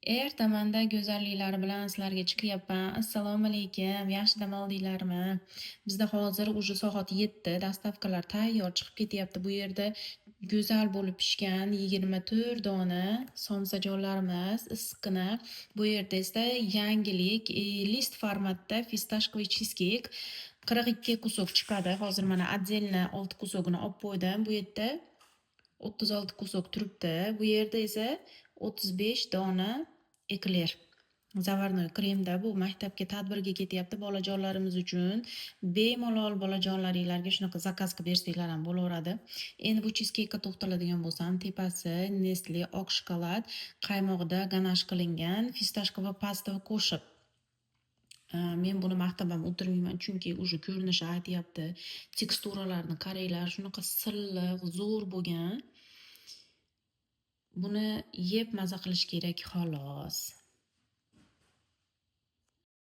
Ertamanda go'zalliklari bilan sizlarga chiqyapman. Assalomu alaykum. Yaxshi dam oldinglarmi? Bizda hozir уже soat 7, dastavkalar tayyor chiqib ketyapti. Bu yerda go'zal bo'lib pishgan 24 dona somsajonlarimiz issiqqina. Bu yerda esa yangilik list formatda fistashkoviy cheesecake 42 kusok chiqadi. Hozir mana отдельно 6 kusogini olib qo'ydim. Bu yerda 36 kusok turibdi. Bu yerda esa 35 dona ekler. Zavarnoy kremda bu maktabga tadbirga ketyapti bolajonlarimiz uchun. Bemalol bolajonlaringlarga shunaqa zakaz qilib bersanglar ham bo'laveradi. Endi bu cheesecake'ga to'xtaladigan bo'lsam, tepasi Nestle oq shokolad, qaymog'ida ganash qilingan fistashkoviy pasta qo'shib. Men buni maqtab ham o'tirmayman, chunki уже ko'rinishi aytyapti. Teksturalarni qaranglar, shunaqa silliq, zo'r bo'lgan. Buni yeb maza qilish kerak xolos.